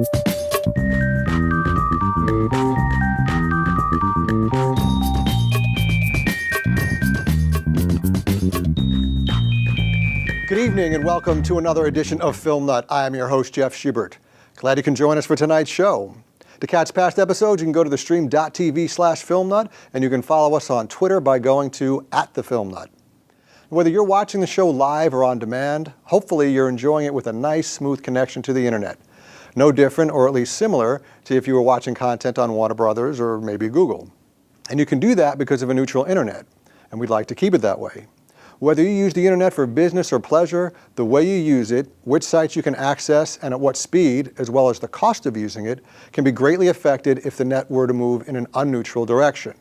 Good evening and welcome to another edition of Filmnut. I am your host, Jeff Schubert. Glad you can join us for tonight's show. To catch past episodes, you can go to thestream.tv/Filmnut, and you can follow us on Twitter by going to @thefilmnut. Whether you're watching the show live or on demand, hopefully you're enjoying it with a nice, smooth connection to the internet. No different, or at least similar, to if you were watching content on Warner Brothers or maybe Google. And you can do that because of a neutral internet, and we'd like to keep it that way. Whether you use the internet for business or pleasure, the way you use it, which sites you can access, and at what speed, as well as the cost of using it, can be greatly affected if the net were to move in an unneutral direction.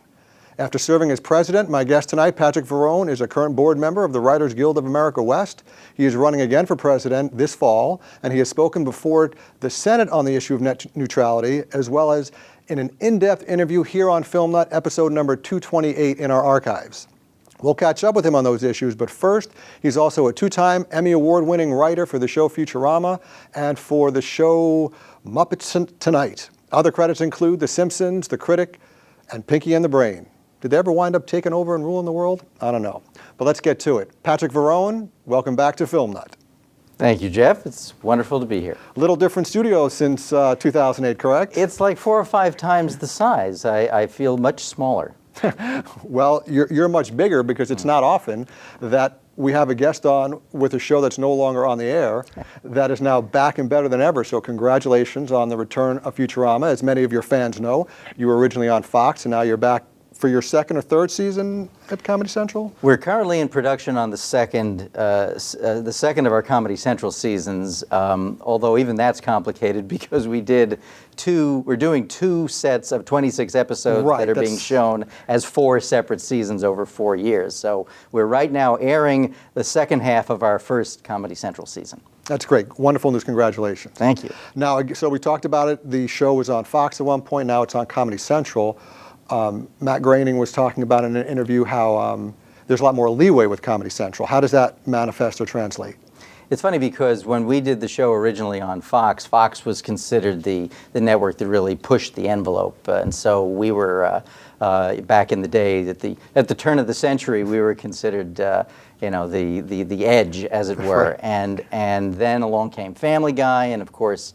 After serving as president, my guest tonight, Patric Verrone, is a current board member of the Writers Guild of America West. He is running again for president this fall, and he has spoken before the Senate on the issue of net neutrality, as well as in an in-depth interview here on Filmnut, episode number 228 in our archives. We'll catch up with him on those issues, but first, he's also a two-time Emmy Award-winning writer for the show Futurama and for the show Muppets Tonight. Other credits include The Simpsons, The Critic, and Pinky and the Brain. Did they ever wind up taking over and ruling the world? I don't know. But let's get to it. Patric Verrone, welcome back to Filmnut. Thank you, Jeff. It's wonderful to be here. Little different studio since 2008, correct? It's like 4 or 5 times the size. I feel much smaller. Well, you're much bigger because it's not often that we have a guest on with a show that's no longer on the air that is now back and better than ever. So congratulations on the return of Futurama. As many of your fans know, you were originally on Fox and now you're back for your second or third season at Comedy Central? We're currently in production on the second of our Comedy Central seasons, although even that's complicated because we're doing 2 sets of 26 episodes that are being shown as 4 separate seasons over 4 years. So we're right now airing the second half of our first Comedy Central season. That's great. Wonderful news. Congratulations. Thank you. Now, so we talked about it. The show was on Fox at one point. Now it's on Comedy Central. Matt Groening was talking about in an interview how there's a lot more leeway with Comedy Central. How does that manifest or translate? It's funny because when we did the show originally on Fox, Fox was considered the network that really pushed the envelope. And so we were, back in the day, at the turn of the century, we were considered the edge, as it were. Right. And then along came Family Guy, and of course,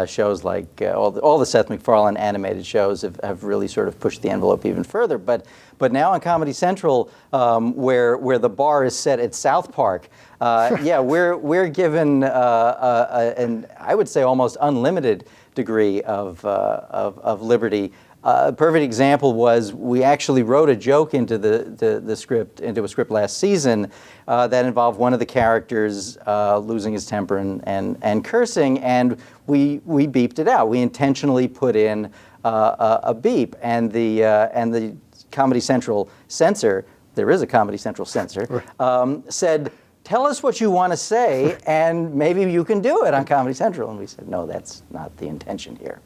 shows like all the Seth MacFarlane animated shows have really sort of pushed the envelope even further. But now on Comedy Central, where the bar is set at South Park, we're given an I would say almost unlimited degree of liberty. A perfect example was we actually wrote a joke into the script, into a script last season that involved one of the characters losing his temper and cursing, and we beeped it out. We intentionally put in a beep, and the Comedy Central censor, there is a Comedy Central censor, said, "Tell us what you want to say, and maybe you can do it on Comedy Central." And we said, "No, that's not the intention here."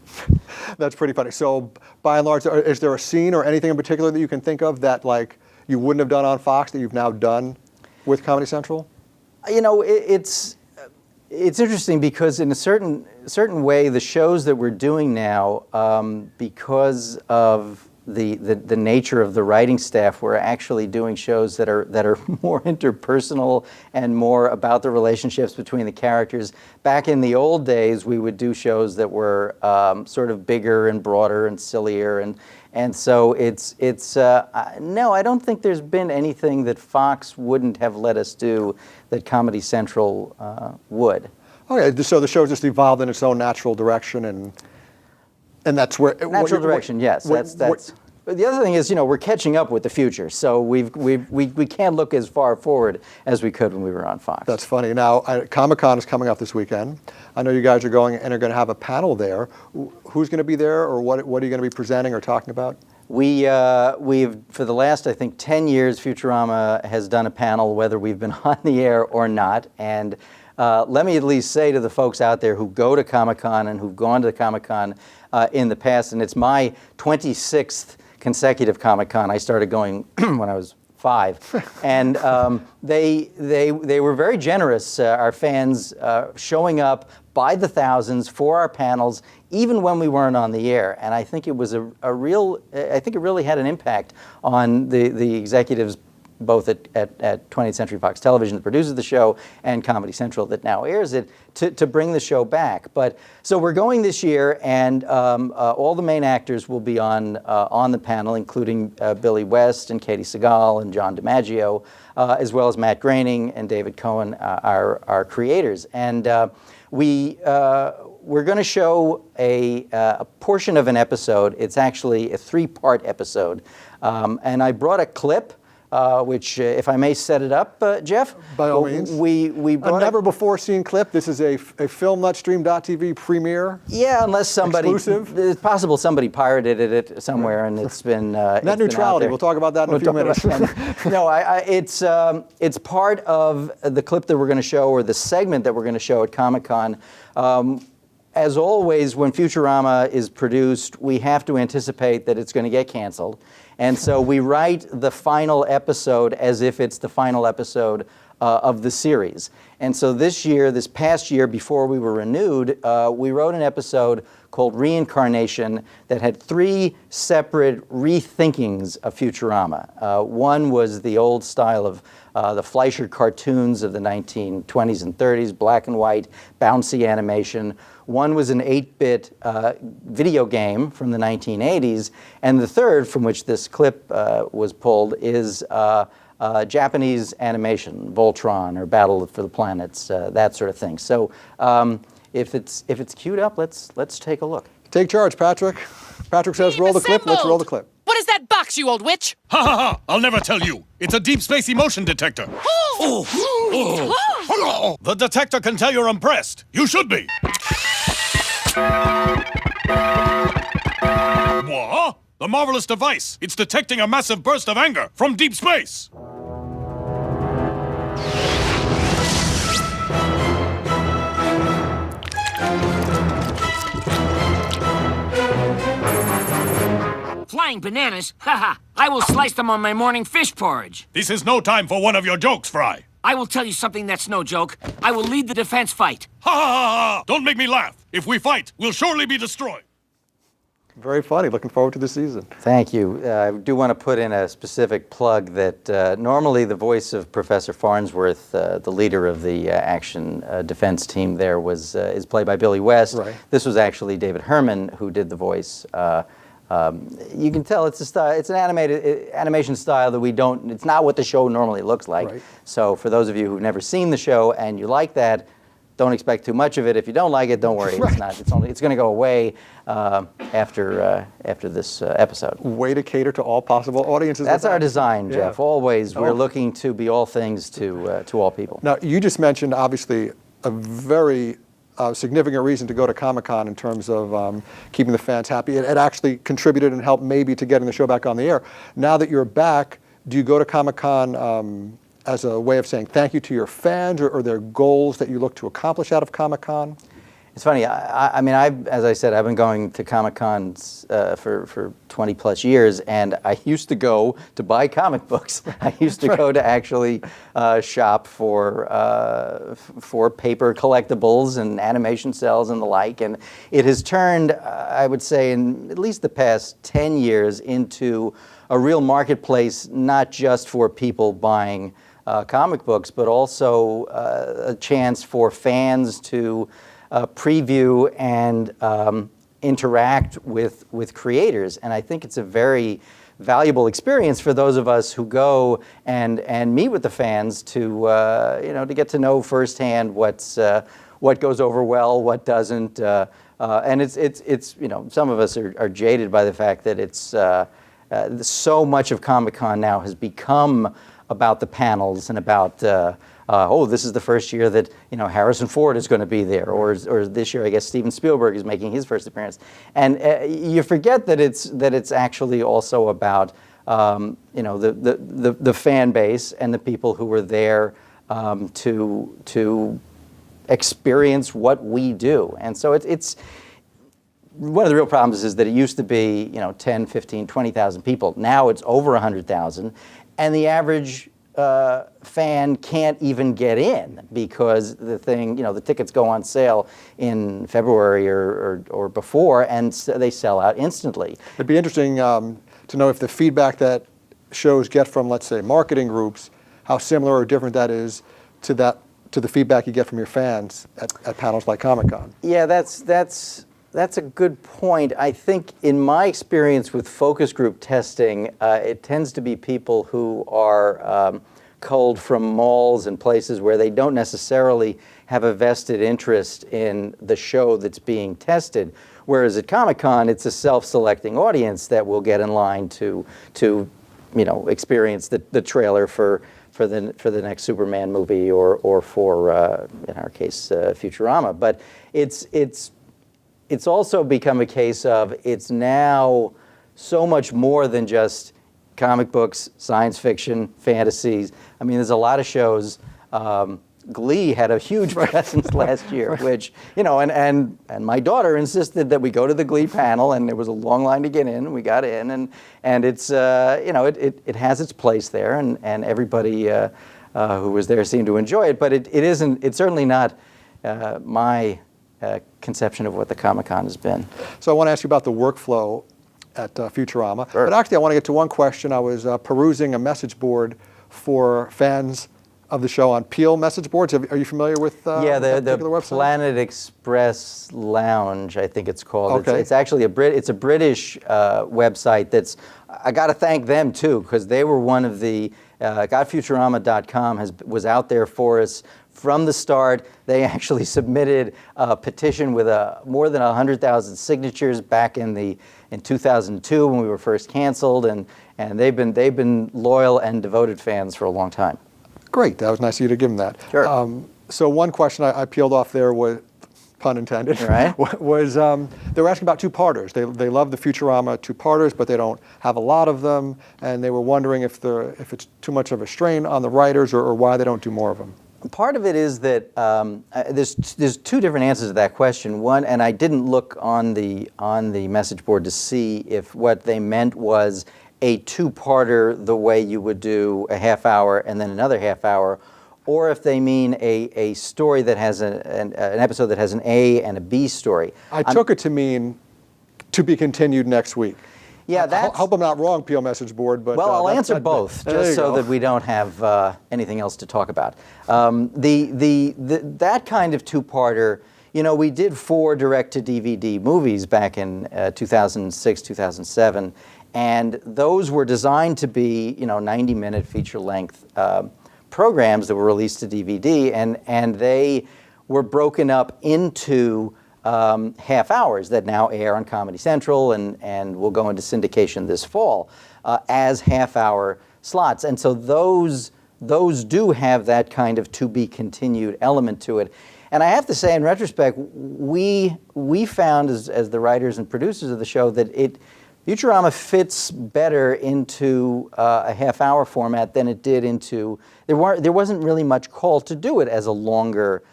That's pretty funny. So, by and large, is there a scene or anything in particular that you can think of that, like, you wouldn't have done on Fox that you've now done with Comedy Central? You know, it's interesting because in a certain way, the shows that we're doing now, because of the nature of the writing staff, we're actually doing shows that are more interpersonal and more about the relationships between the characters. Back in the old days, we would do shows that were sort of bigger and broader and sillier, and so it's no, I don't think there's been anything that Fox wouldn't have let us do that Comedy Central would. Okay, so the show's just evolved in its own natural direction, and that's where natural direction. Yes, that's. But the other thing is, we're catching up with the future, so we can't look as far forward as we could when we were on Fox. That's funny. Now, Comic-Con is coming up this weekend. I know you guys are going and are going to have a panel there. Who's going to be there, or what are you going to be presenting or talking about? We've for the last, I think, 10 years, Futurama has done a panel, whether we've been on the air or not, and let me at least say to the folks out there who go to Comic-Con and who've gone to Comic-Con in the past, and it's my 26th consecutive Comic-Con. I started going when I was 5. And they were very generous, our fans, showing up by the thousands for our panels, even when we weren't on the air. And I think it was I think it really had an impact on the executives, both at 20th Century Fox Television, that produces the show, and Comedy Central, that now airs it, to bring the show back. But so we're going this year, and all the main actors will be on the panel, including Billy West and Katie Segal and John DiMaggio, as well as Matt Groening and David Cohen, our creators. And we're going to show a portion of an episode. It's actually a 3-part episode, and I brought a clip. Which, if I may set it up, Jeff? By all means. We brought a never-before-seen clip. This is a Filmnut Stream.tv premiere. Yeah, unless somebody... Exclusive. It's possible somebody pirated it somewhere, and it's been... Net neutrality. We'll talk about that in a few minutes. No, it's part of the clip that we're going to show, or the segment that we're going to show at Comic-Con. As always, when Futurama is produced, we have to anticipate that it's going to get canceled. And so we write the final episode as if it's the final episode of the series. And so this past year, before we were renewed, we wrote an episode called Reincarnation that had 3 separate rethinkings of Futurama. One was the old style of the Fleischer cartoons of the 1920s and 30s, black and white, bouncy animation. One was an 8-bit video game from the 1980s. And the third, from which this clip was pulled, is Japanese animation, Voltron or Battle for the Planets, that sort of thing. So if it's queued up, let's take a look. Take charge, Patrick. Patrick says roll the clip. Let's roll the clip. What is that box, you old witch? Ha ha ha! I'll never tell you. It's a deep space emotion detector. The detector can tell you're impressed. You should be. What? The marvelous device. It's detecting a massive burst of anger from deep space. Flying bananas? Haha! I will slice them on my morning fish porridge. This is no time for one of your jokes, Fry. I will tell you something that's no joke. I will lead the defense fight. Ha ha ha ha! Don't make me laugh. If we fight, we'll surely be destroyed. Very funny. Looking forward to the season. Thank you. I do want to put in a specific plug that normally the voice of Professor Farnsworth, the leader of the action defense team there, is played by Billy West. Right. This was actually David Herman who did the voice. You can tell it's a style. It's an animation style that we don't. It's not what the show normally looks like. Right. So for those of you who've never seen the show and you like that, don't expect too much of it. If you don't like it, don't worry. Right. It's not. It's going to go away after this episode. Way to cater to all possible audiences. That's our design, Yeah. Jeff. Always, we're looking to be all things to all people. Now, you just mentioned, obviously, a very significant reason to go to Comic-Con in terms of keeping the fans happy. It actually contributed and helped maybe to getting the show back on the air. Now that you're back, do you go to Comic-Con as a way of saying thank you to your fans, or are there goals that you look to accomplish out of Comic-Con? It's funny. I mean, as I said, I've been going to Comic-Cons for 20 plus years, and I used to go to buy comic books. I used to go to actually shop for paper collectibles and animation cells and the like. And it has turned, I would say, in at least the past 10 years, into a real marketplace, not just for people buying comic books, but also a chance for fans to preview and interact with creators. And I think it's a very valuable experience for those of us who go and meet with the fans to to get to know firsthand what goes over well, what doesn't. And it's some of us are jaded by the fact that it's so much of Comic-Con now has become about the panels and about this is the first year that Harrison Ford is going to be there, or this year I guess Steven Spielberg is making his first appearance, and you forget that it's actually also about the fan base and the people who were there to experience what we do, and so it's one of the real problems is that it used to be, 10, 15, 20,000 people. Now it's over 100,000, and the average fan can't even get in because the thing, the tickets go on sale in February or before, and they sell out instantly. It'd be interesting to know if the feedback that shows get from, let's say, marketing groups, how similar or different that is to the feedback you get from your fans at panels like Comic-Con. Yeah, that's a good point. I think in my experience with focus group testing, it tends to be people who are culled from malls and places where they don't necessarily have a vested interest in the show that's being tested. Whereas at Comic-Con, it's a self-selecting audience that will get in line to experience the trailer for the next Superman movie or for in our case Futurama. But it's also become a case of it's now so much more than just comic books, science fiction, fantasies. I mean, there's a lot of shows. Glee had a huge presence last year, which, and my daughter insisted that we go to the Glee panel, and there was a long line to get in, and we got in, and it's, it has its place there, and everybody who was there seemed to enjoy it, but it's certainly not my conception of what the Comic-Con has been. So I want to ask you about the workflow at Futurama, Sure. but actually I want to get to one question. I was perusing a message board for fans of the show on Peel message boards. Are you familiar with Yeah, that the particular website? Planet Express Lounge, I think it's called. Okay. It's actually a British website that's, I got to thank them too, because they were one of the, gotfuturama.com was out there for us from the start. They actually submitted a petition with more than 100,000 signatures back in 2002 when we were first canceled, and they've been loyal and devoted fans for a long time. Great, that was nice of you to give them that. Sure. So one question I peeled off there was, pun intended, Right. was they were asking about two-parters. They love the Futurama two-parters, but they don't have a lot of them, and they were wondering if it's too much of a strain on the writers or why they don't do more of them. Part of it is that there's two different answers to that question. One, and I didn't look on the message board to see if what they meant was a two-parter the way you would do a half hour and then another half hour, or if they mean a story that has an episode that has an A and a B story. I took it to mean to be continued next week. Yeah, I hope I'm not wrong, Peel message board, but well, I'll answer both, there just you so go. that we don't have anything else to talk about. That kind of two-parter, we did 4 direct-to-DVD movies back in 2006, 2007, and those were designed to be, 90-minute feature-length programs that were released to DVD, and they were broken up into half hours that now air on Comedy Central and will go into syndication this fall as half-hour slots. And so those do have that kind of to-be-continued element to it. And I have to say, in retrospect, we found as the writers and producers of the show that Futurama fits better into a half-hour format than it did into. There wasn't really much call to do it as a longer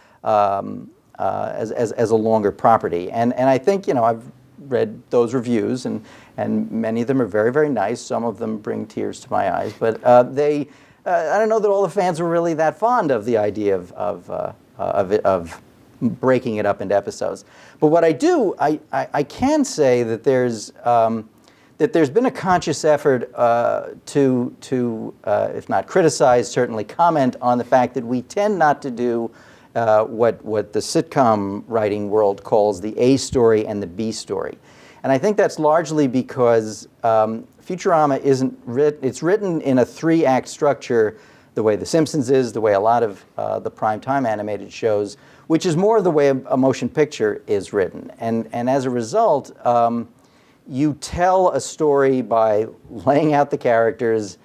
as a longer property, and I think I've read those reviews and many of them are very, very nice. Some of them bring tears to my eyes, but I don't know that all the fans were really that fond of the idea of breaking it up into episodes. But what I can say that there's been a conscious effort to if not criticize, certainly comment on the fact that we tend not to do what the sitcom writing world calls the A story and the B story. And I think that's largely because Futurama isn't it's written in a 3-act structure, the way The Simpsons is, the way a lot of the primetime animated shows, which is more the way a motion picture is written. And as a result, you tell a story by laying out the characters,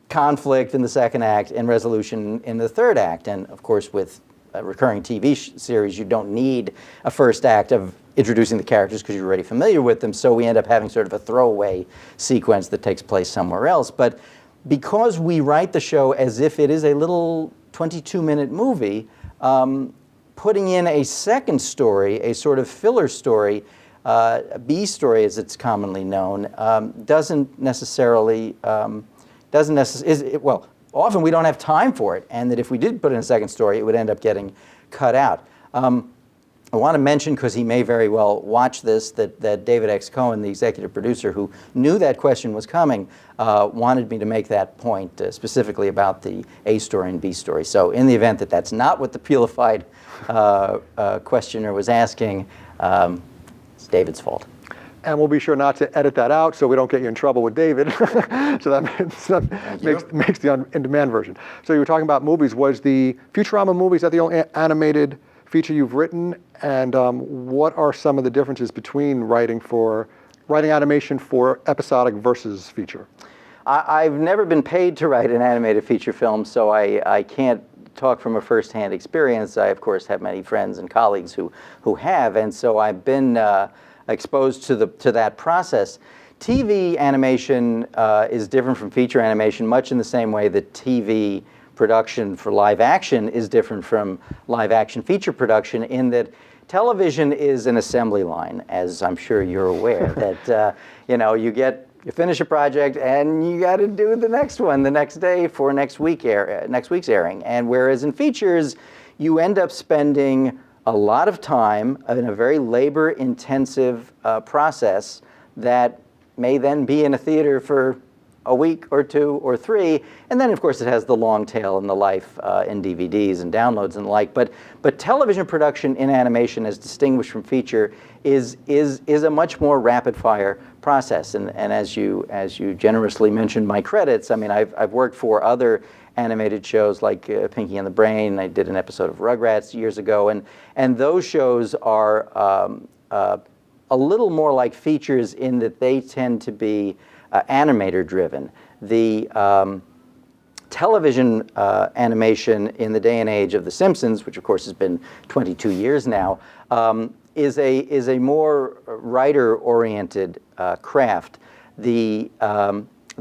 conflict in the second act, and resolution in the third act. And of course, with a recurring TV series, you don't need a first act of introducing the characters because you're already familiar with them. So we end up having sort of a throwaway sequence that takes place somewhere else. But because we write the show as if it is a little 22-minute movie, putting in a second story, a sort of filler story, B story, as it's commonly known, doesn't necessarily well. Often we don't have time for it, and that if we did put in a second story, it would end up getting cut out. I want to mention, because he may very well watch this, that David X. Cohen, the executive producer, who knew that question was coming, wanted me to make that point specifically about the A story and B story. So in the event that that's not what the Peelified questioner was asking, it's David's fault. And we'll be sure not to edit that out so we don't get you in trouble with David. So that makes the in-demand version. So you were talking about movies. Was the Futurama movies, is that the only animated feature you've written? And what are some of the differences between writing animation for episodic versus feature? I've never been paid to write an animated feature film, so I can't talk from a first-hand experience. I, of course, have many friends and colleagues who have, and so I've been exposed to that process. TV animation is different from feature animation, much in the same way that TV production for live action is different from live action feature production, in that television is an assembly line, as I'm sure you're aware. That you finish a project and you got to do the next one the next day for next week's airing. And whereas in features, you end up spending a lot of time in a very labor-intensive process that may then be in a theater for a week or two or three, and then of course it has the long tail and the life in DVDs and downloads and the like. But television production in animation, as distinguished from feature, is a much more rapid-fire process. And as you generously mentioned my credits, I mean I've worked for other animated shows like Pinky and the Brain. I did an episode of Rugrats years ago, and those shows are a little more like features in that they tend to be animator driven. The television animation in the day and age of The Simpsons, which of course has been 22 years now, is a more writer oriented craft. The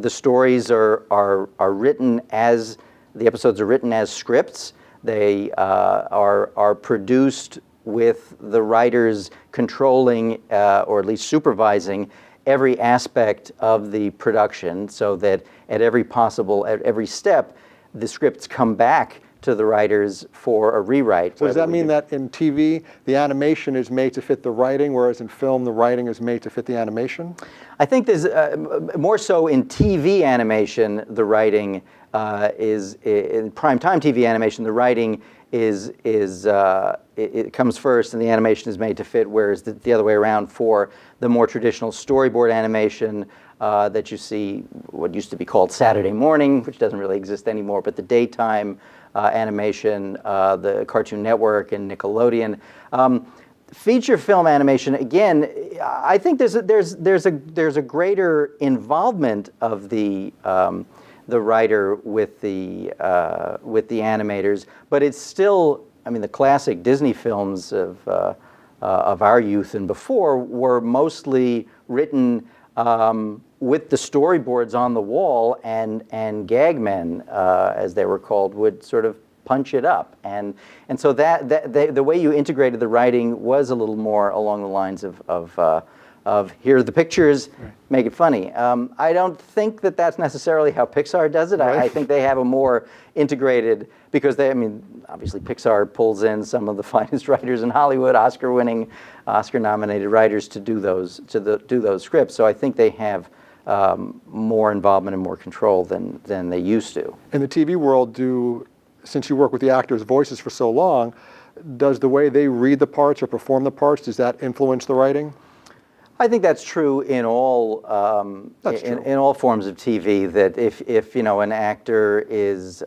stories are written as, the episodes are written as scripts. They are produced with the writers controlling or at least supervising every aspect of the production, so that at every step, the scripts come back to the writers for a rewrite. So does that mean that in TV, the animation is made to fit the writing, whereas in film, the writing is made to fit the animation? I think there's more so in TV animation, the writing is, in primetime TV animation, the writing it comes first and the animation is made to fit, whereas the other way around for the more traditional storyboard animation that you see, what used to be called Saturday morning, which doesn't really exist anymore, but the daytime animation, the Cartoon Network and Nickelodeon. Feature film animation, again, I think there's a greater involvement of the writer with the animators, but it's still, I mean, the classic Disney films of our youth and before were mostly written with the storyboards on the wall, and gag men, as they were called, would sort of punch it up, and so the way you integrated the writing was a little more along the lines of here are the pictures, right, make it funny. I don't think that that's necessarily how Pixar does it. Right. I think they have a more integrated, because obviously Pixar pulls in some of the finest writers in Hollywood, Oscar-winning, Oscar-nominated writers to do those scripts. So I think they have more involvement and more control than they used to. In the TV world, since you work with the actors' voices for so long, does the way they read the parts or perform the parts, does that influence the writing? I think that's true in all in all forms of TV. That if an actor is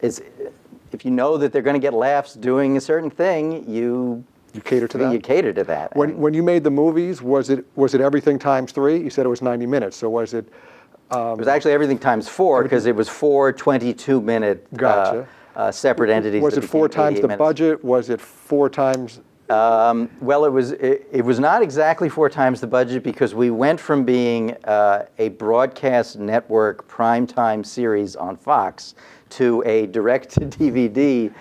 if you know that they're going to get laughs doing a certain thing, you cater to that. You cater to that. When you made the movies, was it everything times 3? You said it was 90 minutes. So was it? It was actually everything times 4, because it was 4 22-minute gotcha. Separate entities. Was it 4 times the budget? Was it 4 times? Well, it was not exactly 4 times the budget, because we went from being a broadcast network primetime series on Fox to a direct-to-DVD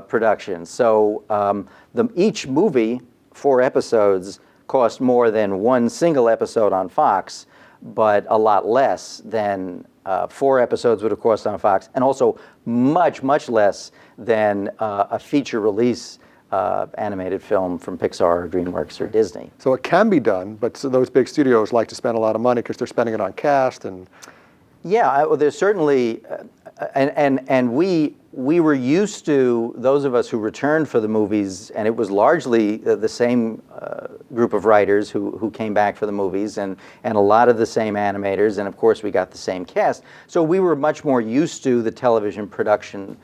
production. So each movie, 4 episodes, cost more than one single episode on Fox, but a lot less than 4 episodes would have cost on Fox, and also much, much less than a feature release animated film from Pixar or DreamWorks or Disney. So it can be done, but so those big studios like to spend a lot of money because they're spending it on cast and. Yeah, well, there's certainly, and we were used to, those of us who returned for the movies, and it was largely the same group of writers who came back for the movies, and a lot of the same animators, and of course we got the same cast. So we were much more used to the television production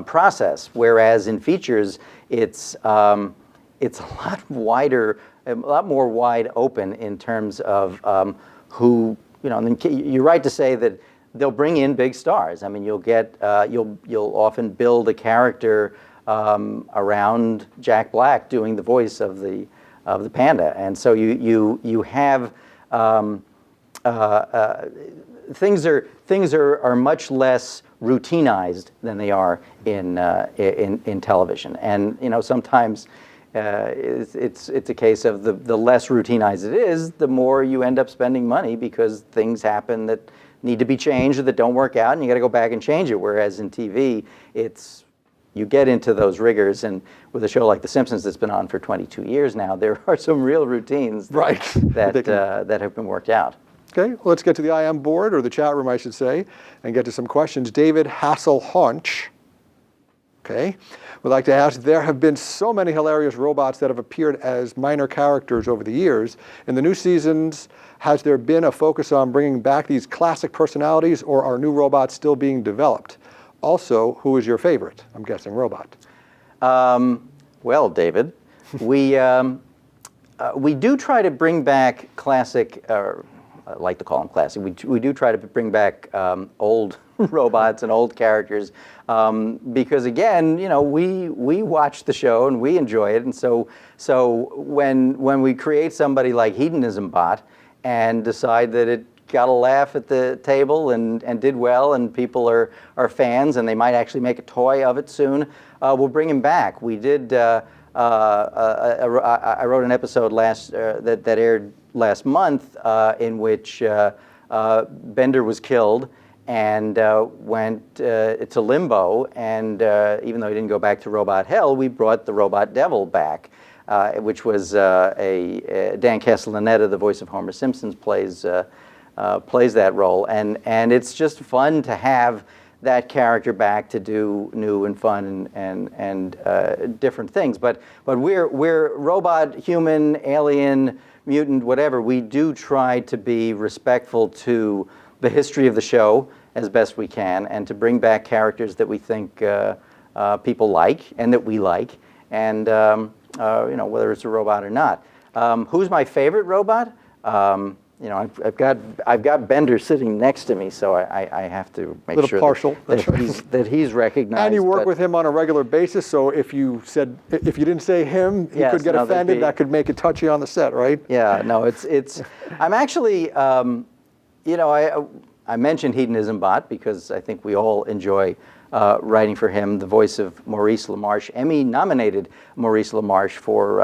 process, whereas in features, it's a lot wider, a lot more wide open in terms of who. You know, and you're right to say that they'll bring in big stars. I mean, you'll get you'll often build a character around Jack Black doing the voice of the panda, and so you have things are much less routinized than they are in television, and you know sometimes. It's a case of the less routinized it is, the more you end up spending money because things happen that need to be changed or that don't work out, and you got to go back and change it. Whereas in TV, you get into those rigors, and with a show like The Simpsons that's been on for 22 years now, there are some real routines that have been worked out. Okay, well, let's get to the IM board, or the chat room, I should say, and get to some questions. David Hasselhunch. Okay, we'd like to ask, there have been so many hilarious robots that have appeared as minor characters over the years. In the new seasons, has there been a focus on bringing back these classic personalities, or are new robots still being developed? Also, who is your favorite? I'm guessing robot. Well, David, we do try to bring back classic, I like to call them classic, we do try to bring back old robots and old characters because again, you know, we watch the show and we enjoy it, and so when we create somebody like Hedonism Bot and decide that it got a laugh at the table and did well and people are fans and they might actually make a toy of it soon, we'll bring him back. We did. I wrote an episode that aired last month in which Bender was killed and went to limbo, and even though he didn't go back to Robot Hell, we brought the Robot Devil back, which was Dan Castellaneta, the voice of Homer Simpson, plays that role, and it's just fun to have that character back to do new and fun and different things. But we're robot, human, alien, mutant, whatever. We do try to be respectful to the history of the show as best we can, and to bring back characters that we think people like and that we like, and you know, whether it's a robot or not. Who's my favorite robot? You know, I've got Bender sitting next to me, so I have to make sure partial. that he's recognized. And you work with him on a regular basis, so if you didn't say him, he could get offended. That could make it touchy on the set, right? Yeah, no, it's. I'm actually, you know, I mentioned Hedonism Bot because I think we all enjoy writing for him. The voice of Maurice LaMarche, Emmy-nominated Maurice LaMarche for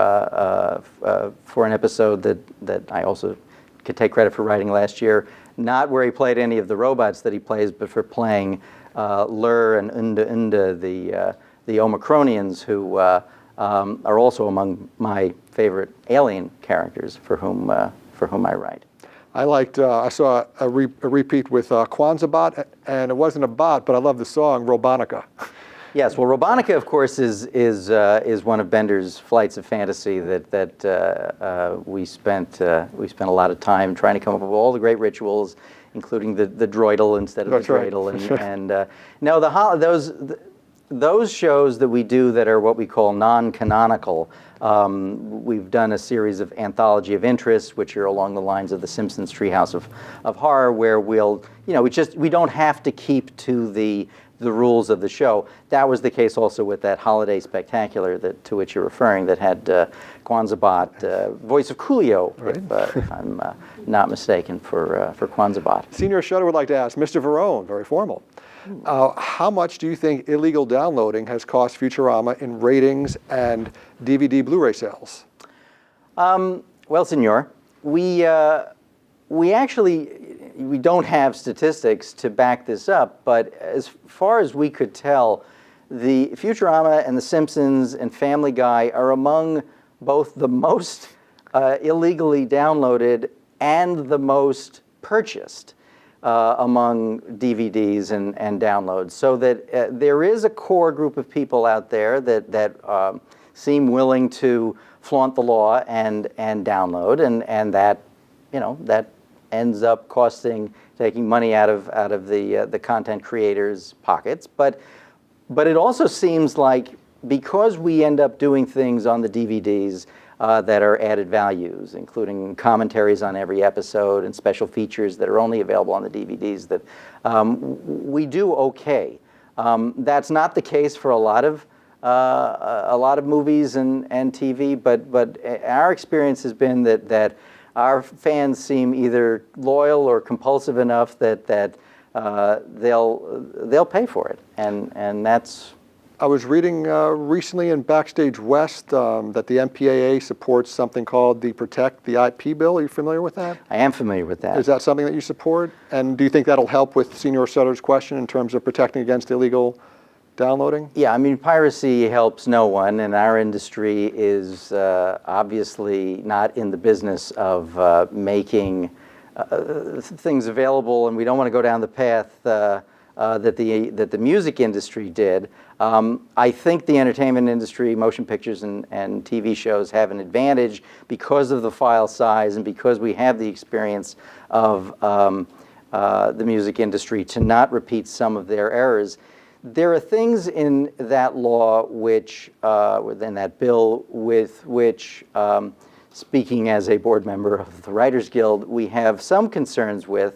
an episode that I also could take credit for writing last year, not where he played any of the robots that he plays, but for playing Lur and Unda, the Omicronians, who are also among my favorite alien characters for whom I write. I saw a repeat with Kwanzaa Bot, and it wasn't a bot, but I love the song Robonica. Yes, well, Robonica, of course, is one of Bender's flights of fantasy that we spent a lot of time trying to come up with all the great rituals, including the droidal instead of the dreidel, and no, those shows that we do that are what we call non-canonical. We've done a series of anthology of interest, which are along the lines of the Simpsons Treehouse of Horror, where we don't have to keep to the rules of the show. That was the case also with that holiday spectacular to which you're referring, that had Kwanzaa Bot, voice of Coolio, right. If I'm not mistaken, for Kwanzaa Bot. Senior Shutter would like to ask, Mr. Verrone, very formal, how much do you think illegal downloading has cost Futurama in ratings and DVD Blu-ray sales? Well, Senor, we actually we don't have statistics to back this up, but as far as we could tell, the Futurama and The Simpsons and Family Guy are among both the most illegally downloaded and the most purchased among DVDs and downloads. So that there is a core group of people out there that seem willing to flaunt the law and download, and that, you know, that ends up taking money out of the content creators' pockets. But it also seems like because we end up doing things on the DVDs that are added values, including commentaries on every episode and special features that are only available on the DVDs, that we do okay. That's not the case for a lot of movies and TV, but our experience has been that our fans seem either loyal or compulsive enough that they'll pay for it, and that's. I was reading recently in Backstage West that the MPAA supports something called the Protect the IP bill. Are you familiar with that? I am familiar with that. Is that something that you support? And do you think that'll help with Senior Sutter's question in terms of protecting against illegal downloading? Yeah, I mean, piracy helps no one, and our industry is obviously not in the business of making things available, and we don't want to go down the path that the music industry did. I think the entertainment industry, motion pictures and TV shows, have an advantage because of the file size and because we have the experience of the music industry to not repeat some of their errors. There are things in that law which, within that bill, with which, speaking as a board member of the Writers Guild, we have some concerns with,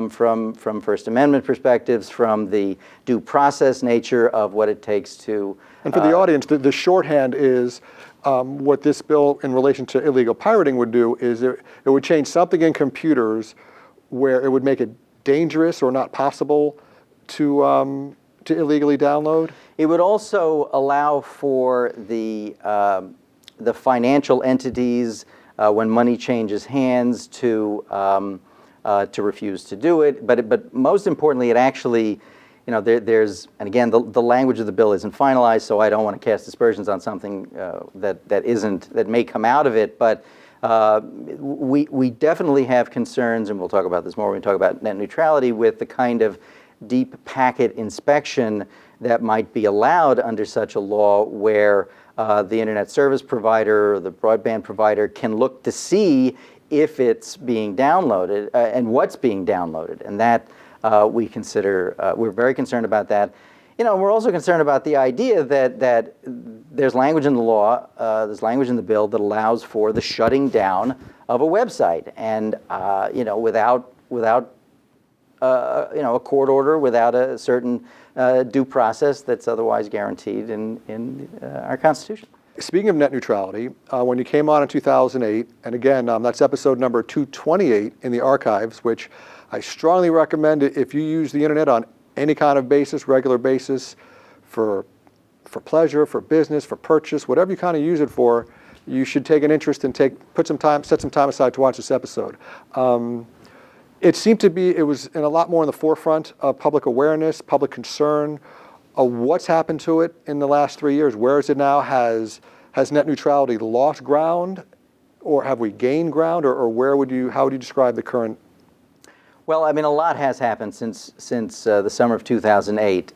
from First Amendment perspectives, from the due process nature of what it takes to. And for the audience, the shorthand is what this bill in relation to illegal pirating would do is it would change something in computers where it would make it dangerous or not possible to illegally download. It would also allow for the financial entities when money changes hands to refuse to do it. But most importantly, it actually, you know, there's, and again, the language of the bill isn't finalized, so I don't want to cast aspersions on something that may come out of it. But we definitely have concerns, and we'll talk about this more when we talk about net neutrality, with the kind of deep packet inspection that might be allowed under such a law, where the internet service provider or the broadband provider can look to see if it's being downloaded and what's being downloaded, and that we consider, we're very concerned about that. You know, we're also concerned about the idea that there's language in the law, there's language in the bill that allows for the shutting down of a website, and you know, without you know, a court order, without a certain due process that's otherwise guaranteed in our Constitution. Speaking of net neutrality, when you came on in 2008, and again, that's episode number 228 in the archives, which I strongly recommend if you use the internet on any kind of basis, regular basis, for pleasure, for business, for purchase, whatever you kind of use it for, you should take an interest and set some time aside to watch this episode. It seemed to be, it was a lot more in the forefront of public awareness, public concern. What's happened to it in the last 3 years? Where is it now? Has net neutrality lost ground, or have we gained ground, or how would you describe the current? Well, I mean, a lot has happened since the summer of 2008,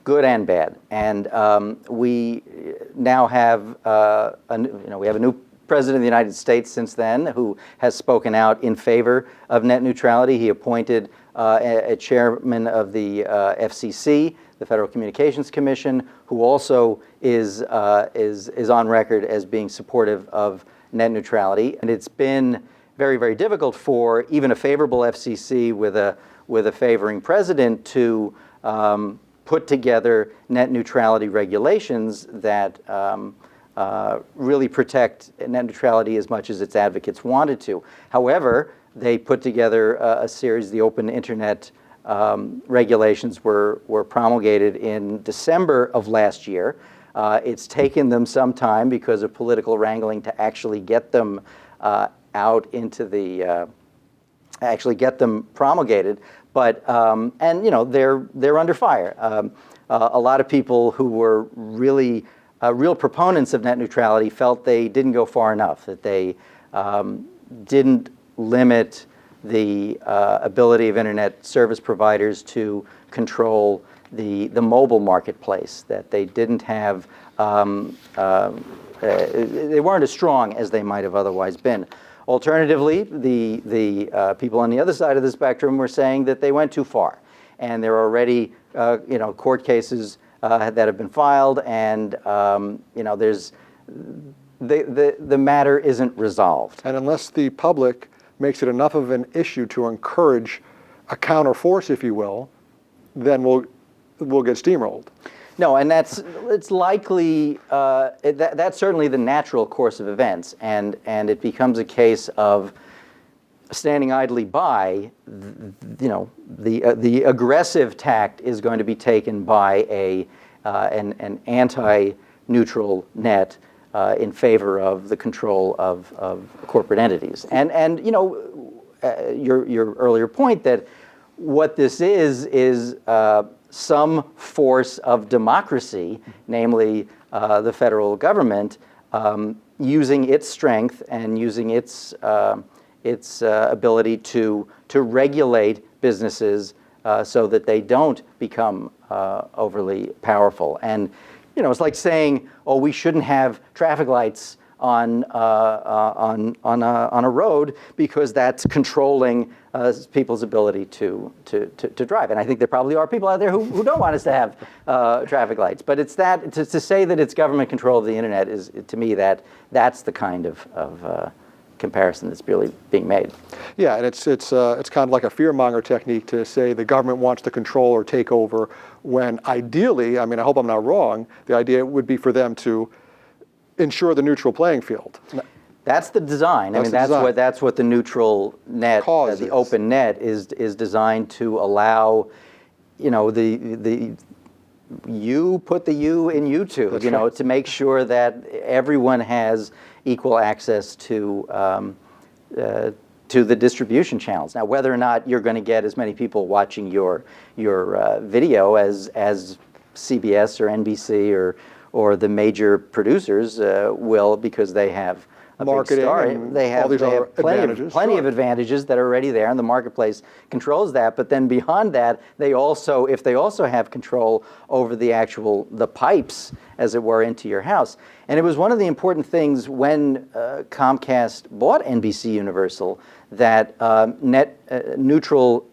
good and bad, and we now have we have a new President of the United States since then, who has spoken out in favor of net neutrality. He appointed a chairman of the FCC, the Federal Communications Commission, who also is on record as being supportive of net neutrality. And it's been very, very difficult for even a favorable FCC with a favoring president to put together net neutrality regulations that really protect net neutrality as much as its advocates wanted to. However, they put together a series, the Open Internet regulations were promulgated in December of last year. It's taken them some time because of political wrangling to actually get them out into the actually get them promulgated. But and they're under fire. A lot of people who were really real proponents of net neutrality felt they didn't go far enough, that they didn't limit the ability of internet service providers to control the mobile marketplace, that they didn't have, they weren't as strong as they might have otherwise been. Alternatively, the people on the other side of the spectrum were saying that they went too far, and there are already court cases that have been filed, and there's the matter isn't resolved. And unless the public makes it enough of an issue to encourage a counterforce, if you will, then we'll get steamrolled. No, and it's likely that's certainly the natural course of events, and it becomes a case of standing idly by. The aggressive tact is going to be taken by an anti-neutral net in favor of the control of corporate entities, and your earlier point that what this is some force of democracy, namely the federal government, using its strength and using its ability to regulate businesses so that they don't become overly powerful. And it's like saying, oh, we shouldn't have traffic lights on a road because that's controlling people's ability to drive. And I think there probably are people out there who don't want us to have traffic lights. But it's that to say that it's government control of the internet is, to me, that's the kind of comparison that's really being made. Yeah, and it's kind of like a fear-monger technique to say the government wants to control or take over, when ideally, I mean, I hope I'm not wrong, the idea would be for them to ensure the neutral playing field. That's the design. That's what the neutral net, the open net, is designed to allow. You put the U in YouTube. That's right. To make sure that everyone has equal access to the distribution channels. Now, whether or not you're going to get as many people watching your video as CBS or NBC or the major producers will, because they have a marketing big star. and they have plenty of advantages that are already there, and the marketplace controls that. But then beyond that, if they also have control over the pipes, as it were, into your house. And it was one of the important things when Comcast bought NBC Universal that neutral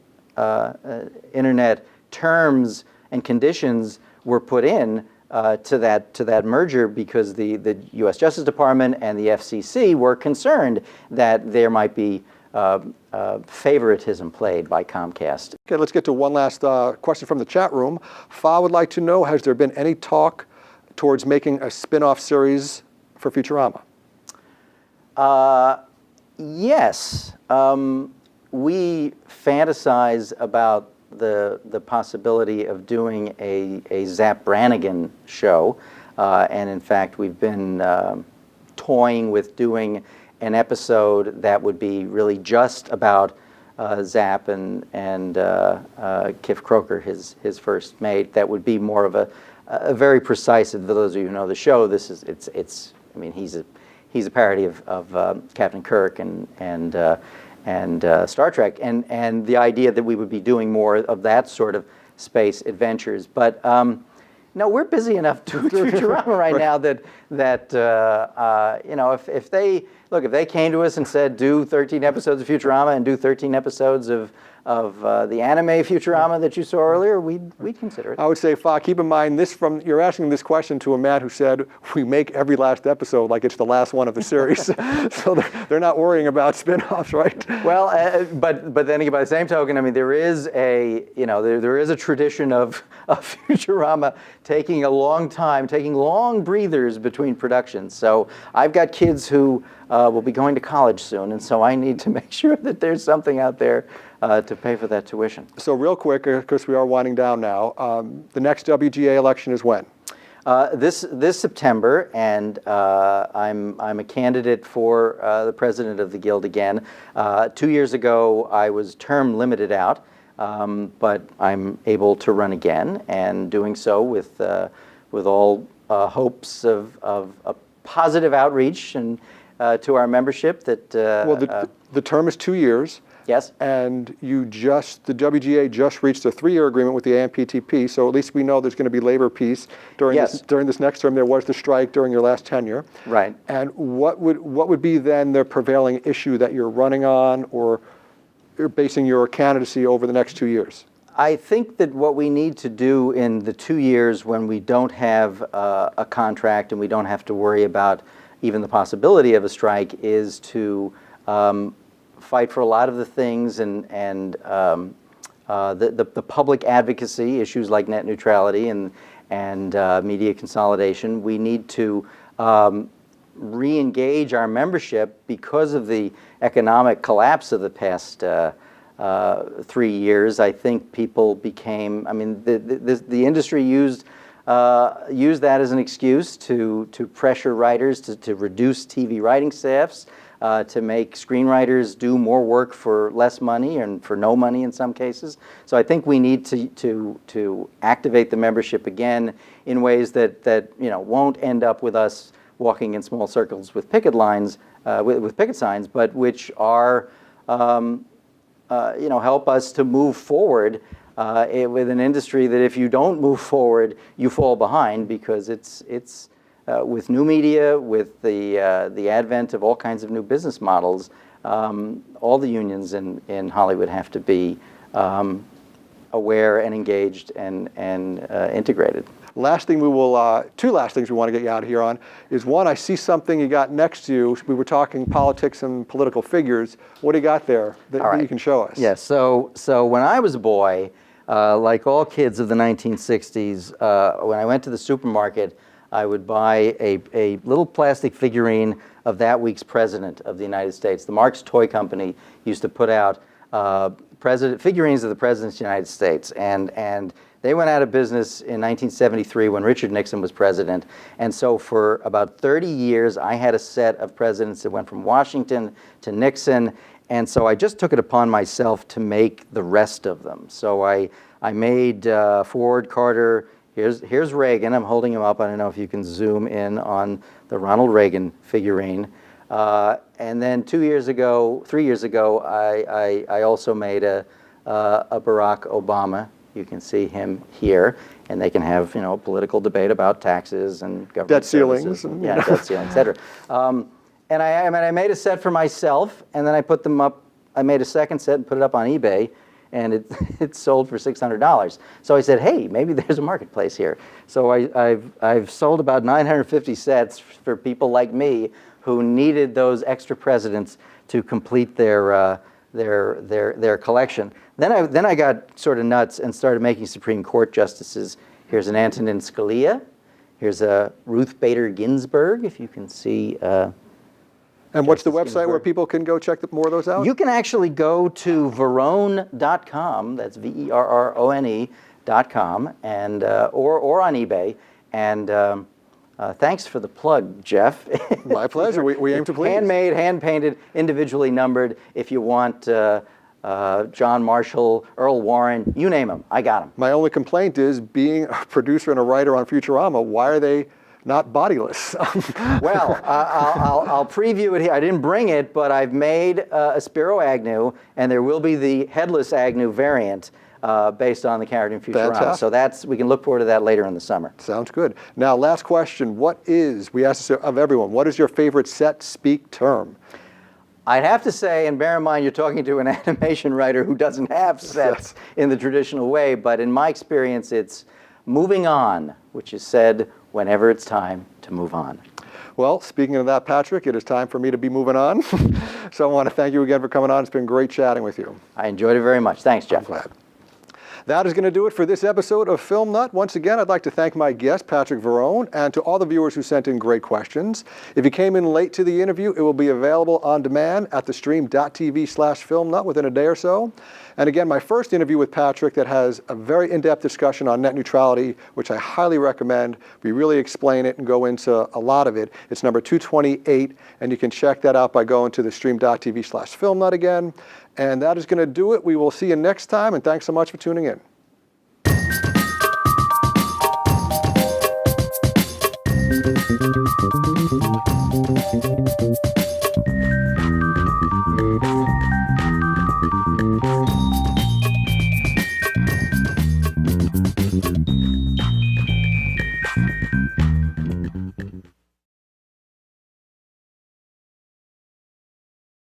internet terms and conditions were put in to that merger, because the U.S. Justice Department and the FCC were concerned that there might be favoritism played by Comcast. Okay, let's get to one last question from the chat room. Fa would like to know, has there been any talk towards making a spin-off series for Futurama? Yes. We fantasize about the possibility of doing a Zap Brannigan show, and in fact we've been toying with doing an episode that would be really just about Zap and Kif Kroker, his first mate. That would be more of a very precise. For those of you who know the show, he's a parody of Captain Kirk and Star Trek, and the idea that we would be doing more of that sort of space adventures. But no, we're busy enough doing Futurama right now that if they came to us and said, do 13 episodes of Futurama and do 13 episodes of the anime Futurama that you saw earlier, we'd consider it. I would say, Fa, keep in mind you're asking this question to a man who said we make every last episode like it's the last one of the series. So they're not worrying about spin-offs, right? Well, but then again, by the same token, there is there is a tradition of Futurama taking a long time, taking long breathers between productions. So I've got kids who will be going to college soon, and so I need to make sure that there's something out there to pay for that tuition. So real quick, because we are winding down now, the next WGA election is when? This September, and I'm a candidate for the president of the Guild again. 2 years ago, I was term limited out, but I'm able to run again, and doing so with all hopes of a positive outreach and to our membership. That Well, the term is 2 years. yes. And the WGA just reached a 3-year agreement with the AMPTP, so at least we know there's going to be labor peace during Yes. during this next term. There was the strike during your last tenure. Right. And what would be then the prevailing issue that you're running on, or you're basing your candidacy over the next 2 years? I think that what we need to do in the 2 years when we don't have a contract and we don't have to worry about even the possibility of a strike is to fight for a lot of the things and the public advocacy issues like net neutrality and media consolidation. We need to re-engage our membership because of the economic collapse of the past 3 years. I think people became, I mean, the industry used that as an excuse to pressure writers to reduce TV writing staffs, to make screenwriters do more work for less money and for no money in some cases. So I think we need to activate the membership again in ways that won't end up with us walking in small circles with picket lines, with picket signs, but which are help us to move forward with an industry that if you don't move forward, you fall behind, because it's with new media, with the advent of all kinds of new business models, all the unions in Hollywood have to be aware and engaged and integrated. Two last things we want to get you out of here on is, one, I see something you got next to you. We were talking politics and political figures. What do you got there that you can show us? Yes. So when I was a boy, like all kids of the 1960s, when I went to the supermarket, I would buy a little plastic figurine of that week's president of the United States. The Marx Toy Company used to put out figurines of the presidents of the United States, and they went out of business in 1973 when Richard Nixon was president. And so for about 30 years, I had a set of presidents that went from Washington to Nixon. And so I just took it upon myself to make the rest of them. So I made Ford, Carter. Here's Reagan. I'm holding him up. I don't know if you can zoom in on the Ronald Reagan figurine. And then 3 years ago, I also made a Barack Obama. You can see him here, and they can have a political debate about taxes and government debt ceilings, services. Debt ceilings, et cetera. And I made a set for myself, and then I put them up. I made a second set and put it up on eBay, and it sold for $600. So I said, hey, maybe there's a marketplace here. So I've sold about 950 sets for people like me who needed those extra presidents to complete their collection. Then I got sort of nuts and started making Supreme Court justices. Here's an Antonin Scalia. Here's a Ruth Bader Ginsburg, if you can see. And what's the website where people can go check more of those out? You can actually go to Verrone.com. That's Verrone.com, and or on eBay. And thanks for the plug, Jeff. My pleasure. We aim to please. Handmade, hand-painted, individually numbered. If you want John Marshall, Earl Warren, you name them, I got them. My only complaint is, being a producer and a writer on Futurama, why are they not bodiless? Well, I'll preview it here. I didn't bring it, but I've made a Spiro Agnew, and there will be the headless Agnew variant based on the character in Futurama. Fantastic. So we can look forward to that later in the summer. Sounds good. Now, last question. We asked this of everyone, what is your favorite set speak term? I'd have to say, and bear in mind you're talking to an animation writer who doesn't have sets in the traditional way, but in my experience it's moving on, which is said whenever it's time to move on. Well, speaking of that, Patrick, it is time for me to be moving on. So I want to thank you again for coming on. It's been great chatting with you. I enjoyed it very much. Thanks, Jeff. I'm glad. That is going to do it for this episode of Film Nut. Once again, I'd like to thank my guest, Patric Verrone, and to all the viewers who sent in great questions. If you came in late to the interview, it will be available on demand at thestream.tv/filmnut within a day or so. And again, my first interview with Patric that has a very in-depth discussion on net neutrality, which I highly recommend. We really explain it and go into a lot of it. It's number 228, and you can check that out by going to thestream.tv/filmnut again. And that is going to do it. We will see you next time, and thanks so much for tuning in.